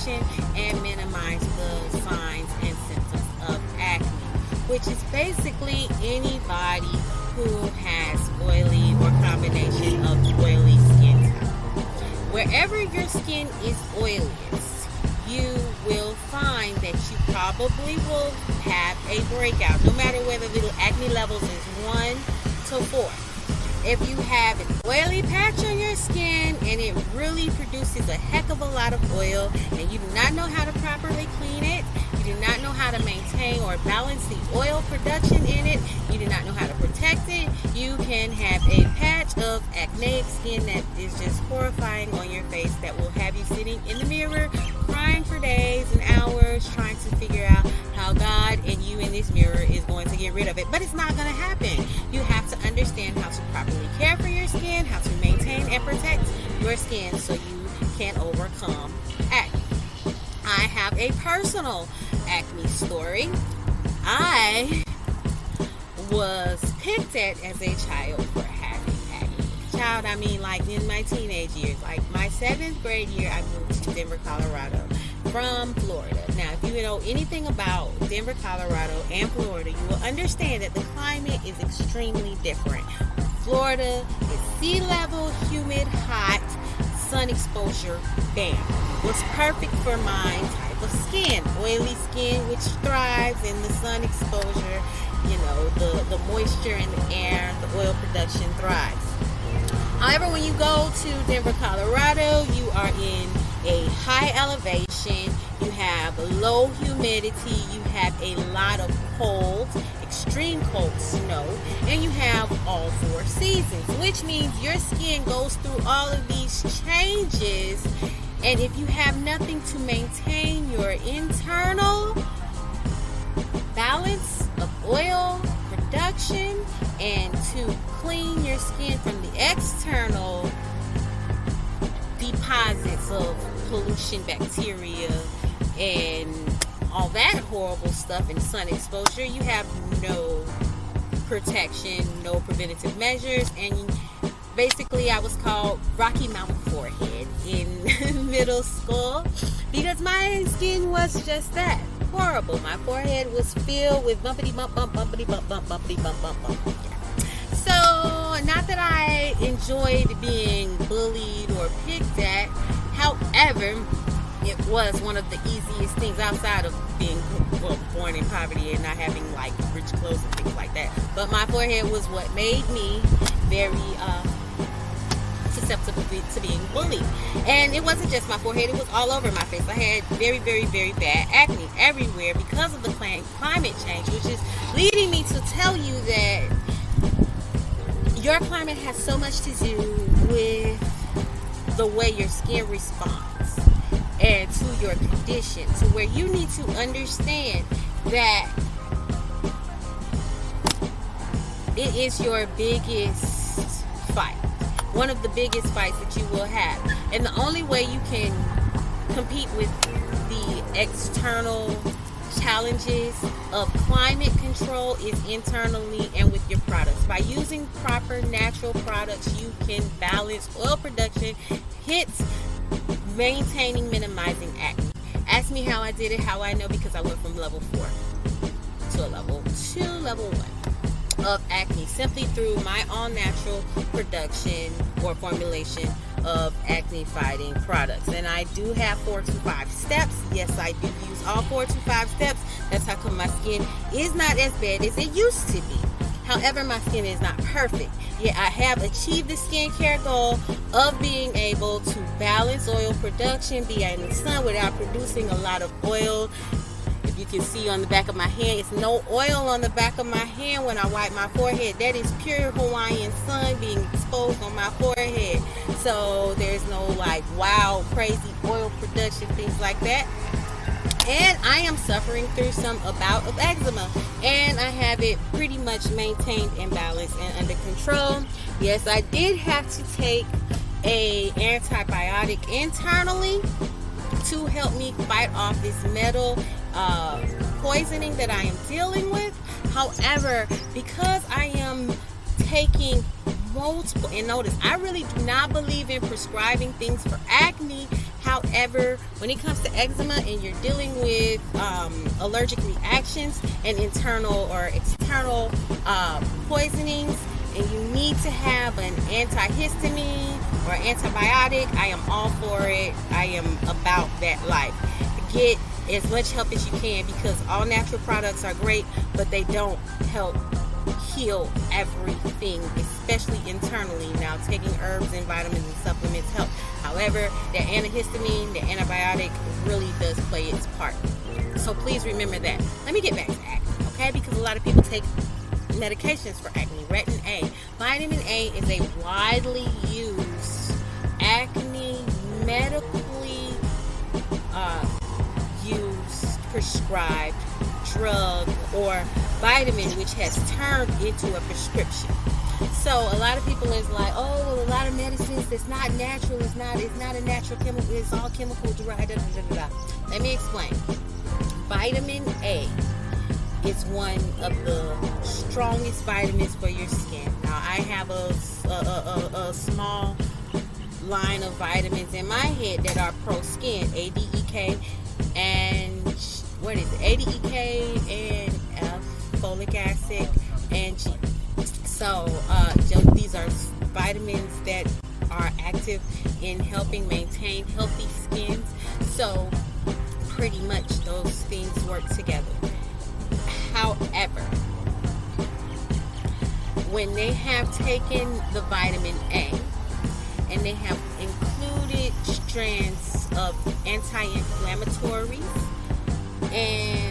production and minimize the signs and symptoms of acne, which is basically anybody who has oily or combination of oily skin type. Wherever your skin is oiliest, you will find that you probably will have a breakout, no matter whether the acne levels is 1 to 4. If you have an oily patch on your skin and it really produces a heck of a lot of oil and you do not know how to properly clean it, you do not know how to maintain or balance the oil production in it, you do not know how to protect it, you can have a patch of acneic skin that is just horrifying on your face that will have you sitting in the mirror crying for days and hours trying to figure out how God and you in this mirror is going to get rid of it. But it's not going to happen. You have to understand how to properly care for your skin, how to maintain and protect your skin so you can overcome acne. I have a personal acne story. I was picked at as a child for having acne. Child, I mean like in my teenage years. Like my 7th grade year, I moved to Denver, Colorado from Florida. Now, if you know anything about Denver, Colorado and Florida, you will understand that the climate is extremely different. Florida is sea level, humid, hot, sun exposure, bam. Was perfect for my type of skin. Oily skin, which thrives in the sun exposure, you know, the moisture in the air, the oil production thrives. However, when you go to Denver, Colorado, you are in a high elevation, you have low humidity, you have a lot of cold, extreme cold snow, and you have all 4 seasons, which means your skin goes through all of these changes. And if you have nothing to maintain your internal balance of oil production and to clean your skin from the external deposits of pollution, bacteria, and all that horrible stuff in sun exposure, you have no protection, no preventative measures, and basically I was called Rocky Mountain Forehead in middle school because my skin was just that horrible. My forehead was filled with bumpity bump bump bumpity bump bump bumpity bump bump bump. So not that I enjoyed being bullied or picked at, however, it was one of the easiest things outside of being born in poverty and not having like rich clothes and things like that. But my forehead was what made me very susceptible to being bullied. And it wasn't just my forehead, it was all over my face. I had very, very, very bad acne everywhere because of the climate change, which is leading me to tell you that your climate has so much to do with the way your skin responds and to your condition, to where you need to understand that it is your biggest fight, one of the biggest fights that you will have. And the only way you can compete with the external challenges of climate control is internally and with your products. By using proper natural products, you can balance oil production, hence maintaining, minimizing acne. Ask me how I did it, how I know, because I went from level 4 to a level 2, level 1 of acne simply through my all-natural production or formulation of acne fighting products. And I do have 4 to 5 steps. Yes, I do use all 4 to 5 steps. That's how come my skin is not as bad as it used to be. However, my skin is not perfect. Yet I have achieved the skincare goal of being able to balance oil production, be out in the sun without producing a lot of oil. If you can see on the back of my hand, it's no oil on the back of my hand when I wipe my forehead. That is pure Hawaiian sun being exposed on my forehead. So there's no like wild, crazy oil production, things like that. And I am suffering through some bout of eczema, and I have it pretty much maintained and balanced and under control. Yes, I did have to take a antibiotic internally to help me fight off this metal poisoning that I am dealing with. However, because I am taking multiple, and notice I really do not believe in prescribing things for acne. However, when it comes to eczema and you're dealing with allergic reactions and internal or external poisonings, and you need to have an antihistamine or antibiotic, I am all for it. I am about that life. Get as much help as you can, because all natural products are great, but they don't help heal everything, especially internally. Now, taking herbs and vitamins and supplements help. However, the antihistamine, the antibiotic, really does play its part. So please remember that. Let me get back to acne, okay? Because a lot of people take medications for acne. Retin A. Vitamin A is a widely used acne medically used prescribed drug or vitamin, which has turned into a prescription. So a lot of people is like, oh, well, a lot of medicines that's not natural, it's not a natural chemical, it's all chemical derived. Da, da, da, da. Let me explain. Vitamin A is one of the strongest vitamins for your skin. Now, I have a small line of vitamins in my head that are pro skin, ADEK and what is it? ADEK and F, folic acid, and G. So these are vitamins that are active in helping maintain healthy skins. So pretty much those things work together. However, when they have taken the vitamin A and they have included strands of anti-inflammatories and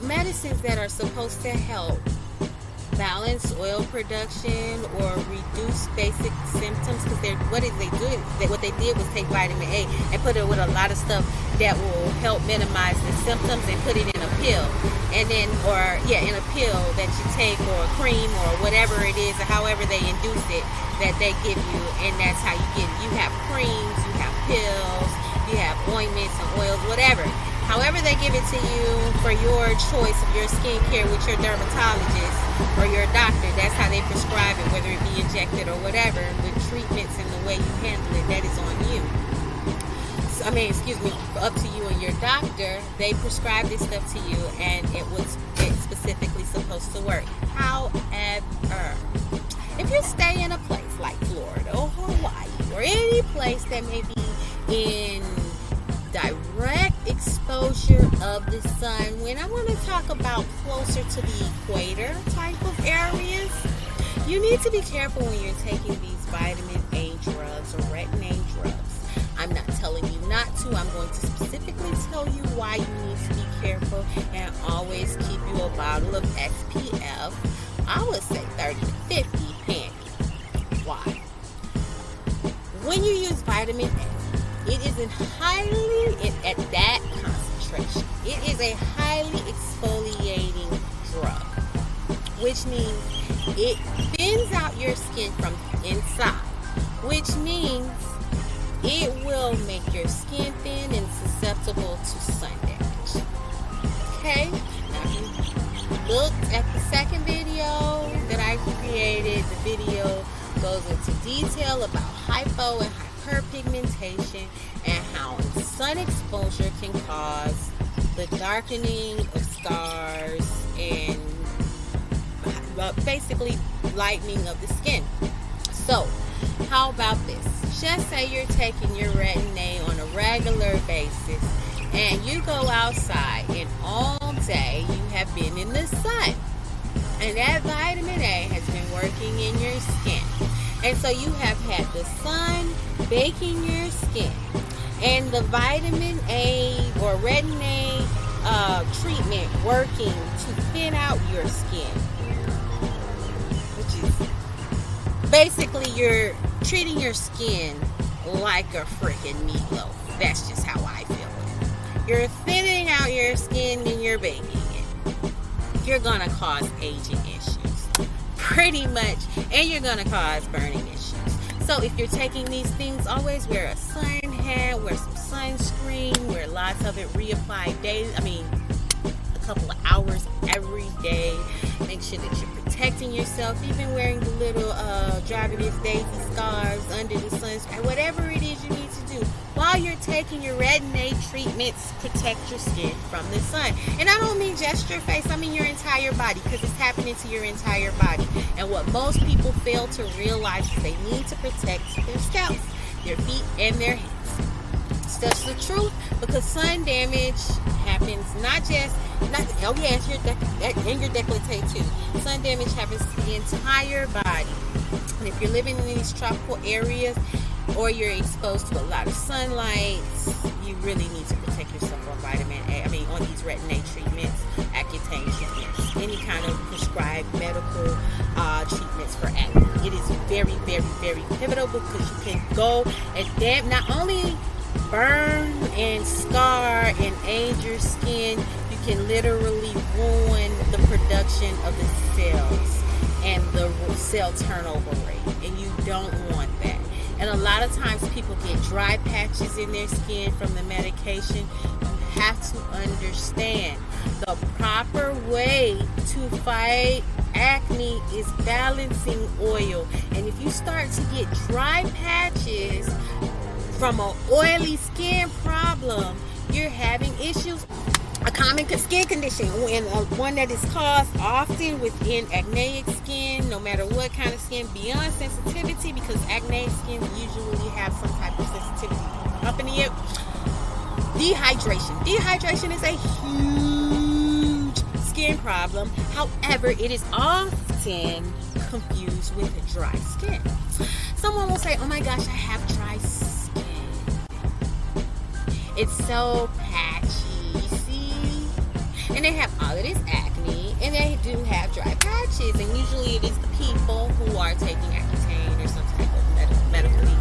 medicines that are supposed to help balance oil production or reduce basic symptoms, because what they did was take vitamin A and put it with a lot of stuff that will help minimize the symptoms and put it in a pill, and then in a pill that you take, or a cream, or whatever it is, or however they induce it, that they give you, and that's how you have creams, you have pills, you have ointments and oils, whatever. However they give it to you for your choice of your skincare with your dermatologist or your doctor, that's how they prescribe it, whether it be injected or whatever, with treatments and the way you handle it, that is on you. So, up to you and your doctor. They prescribe this stuff to you, and it's specifically supposed to work. However, if you stay in a place like Florida or Hawaii or any place that may be in direct exposure of the sun, when I want to talk about closer to the equator type of areas, you need to be careful when you're taking these vitamin A drugs or retin A drugs. I'm not telling you not to. I'm going to specifically tell you why you need to be careful, and always keep you a bottle of SPF. I would say 30 to 50 handy. Why? When you use vitamin A, it is at that concentration. It is a highly exfoliating drug, which means it thins out your skin from inside, which means it will make your skin thin and susceptible to sun damage. Okay? Now, if you looked at the second video that I created, the video goes into detail about hypo and hyperpigmentation and how sun exposure can cause the darkening of scars and basically lightening of the skin. So, how about this? Just say you're taking your retin A on a regular basis, and you go outside, and all day you have been in the sun, and that vitamin A has been working in your skin, and so you have had the sun baking your skin, and the vitamin A or retin A treatment working to thin out your skin, which is basically you're treating your skin like a freaking meatloaf. That's just how I feel it. You're thinning out your skin and you're baking it. You're gonna cause aging issues, pretty much, and you're gonna cause burning issues. So if you're taking these things, always wear a sun hat, wear some sunscreen, wear lots of it, reapply daily. A couple of hours every day. Make sure that you're protected protecting yourself, even wearing the little driving Miss Daisy scarves under the sunscreen, whatever it is you need to do while you're taking your retin-A treatments, protect your skin from the sun. And I don't mean just your face, I mean your entire body, because it's happening to your entire body. And what most people fail to realize is they need to protect their scalps, their feet, and their hands. That's the truth, because sun damage happens and your décolleté too. Sun damage happens to the entire body. And if you're living in these tropical areas or you're exposed to a lot of sunlight, you really need to protect yourself on vitamin A. On these retin-A treatments, Accutane treatments, any kind of prescribed medical treatments for acne. It is very, very, very pivotal, because you can go and not only burn and scar and age your skin, you can literally ruin the production of the cells and the cell turnover rate, and you don't want that. And a lot of times people get dry patches in their skin from the medication. You have to understand the proper way to fight acne is balancing oil. And if you start to get dry patches from an oily skin problem, you're having issues. A common skin condition, and one that is caused often within acneic skin, no matter what kind of skin, beyond sensitivity, because acneic skin usually have some type of sensitivity accompanying it. Dehydration. Dehydration is a huge skin problem. However, it is often confused with dry skin. Someone will say, "Oh my gosh, I have dry skin. It's so patchy, you see?" And they have all of this acne, and they do have dry patches. And usually it is the people who are taking Accutane or some type of medically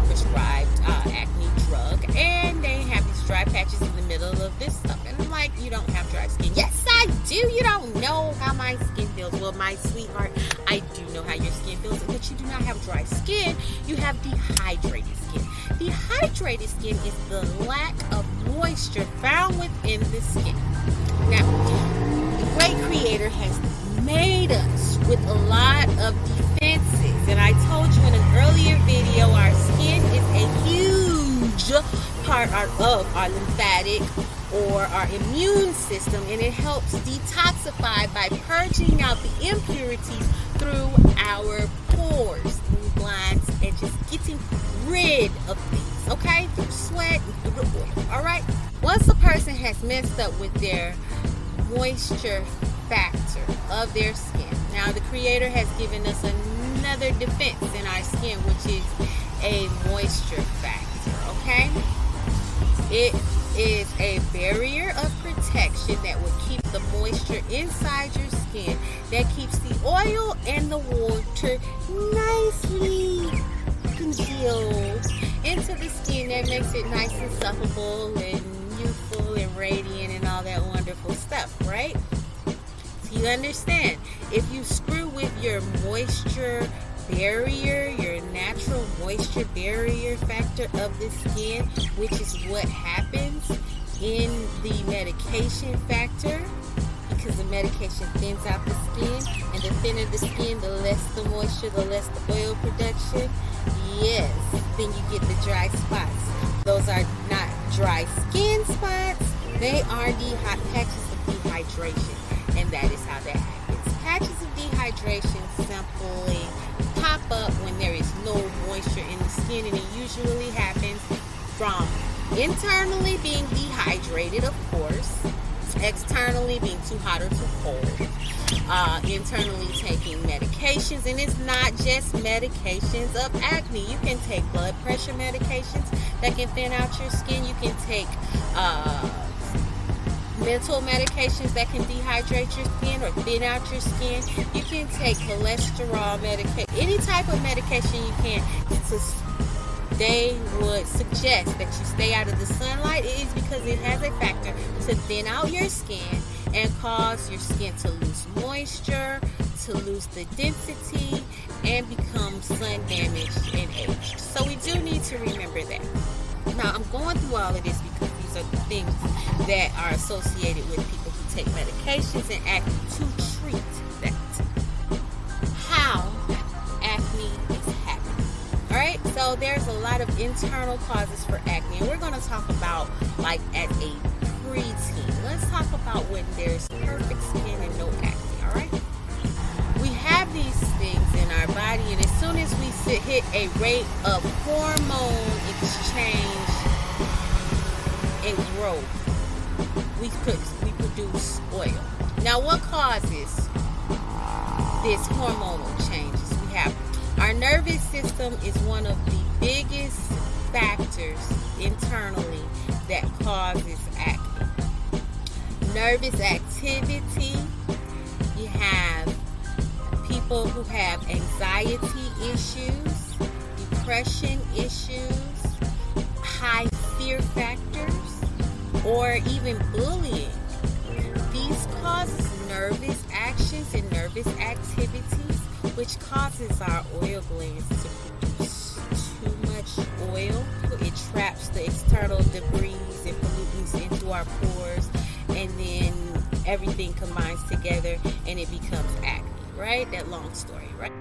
prescribed acne drug, and they have these dry patches in the middle of this stuff. And I'm like, you don't have dry skin. Yes, I do. You don't know how my skin feels. Well, my sweetheart, I do know how your skin feels, but you do not have dry skin. You have dehydrated skin. Dehydrated skin is the lack of moisture found within the skin. Now, the great creator has made us with a lot of defenses. And I told you in an earlier video, our skin is a huge part of our lymphatic or our immune system, and it helps detoxify by purging out the impurities through our pores, through glands, and just getting rid of things, okay? Through sweat and through the oil, all right? Once a person has messed up with their moisture factor of their skin, now the creator has given us another defense in our skin, which is a moisture factor, okay? It is a barrier of protection that will keep the moisture inside your skin, that keeps the oil and the water nicely congealed into the skin, that makes it nice and supple and youthful and radiant and all that wonderful stuff, right? So you understand, if you screw with your moisture barrier, your natural moisture barrier factor of the skin, which is what happens in the medication factor, because the medication thins out the skin, and the thinner the skin, the less the moisture, the less the oil production. Yes, then you get the dry spots. Those are not dry skin spots, they are patches of dehydration, and that is how that happens. Patches of dehydration simply pop up when there is no moisture in the skin, and it usually happens from internally being dehydrated, of course, externally being too hot or too cold, internally taking medications. And it's not just medications of acne. You can take blood pressure medications that can thin out your skin. You can take mental medications that can dehydrate your skin or thin out your skin. You can take cholesterol medication, any type of medication you can. They would suggest that you stay out of the sunlight. It is because it has a factor to thin out your skin and cause your skin to lose moisture, to lose the density, and become sun damaged and aged. So we do need to remember that. Now, I'm going through all of this because these are the things that are associated with people who take medications and acne to treat that. So there's a lot of internal causes for acne, and we're going to talk about like at a preteen. Let's talk about when there's perfect skin and no acne, all right? We have these things in our body, and as soon as we hit a rate of hormone exchange and growth, we produce oil. Now, what causes this hormonal changes? We have our nervous system is one of the biggest factors internally that causes acne. Nervous activity, you have people who have anxiety issues, depression issues, high fear factors, or even bullying. These causes nervous actions and nervous activities, which causes our oil glands to produce too much oil. It traps the external debris and pollutants into our pores, and then everything combines together and it becomes acne, right? That long story, right?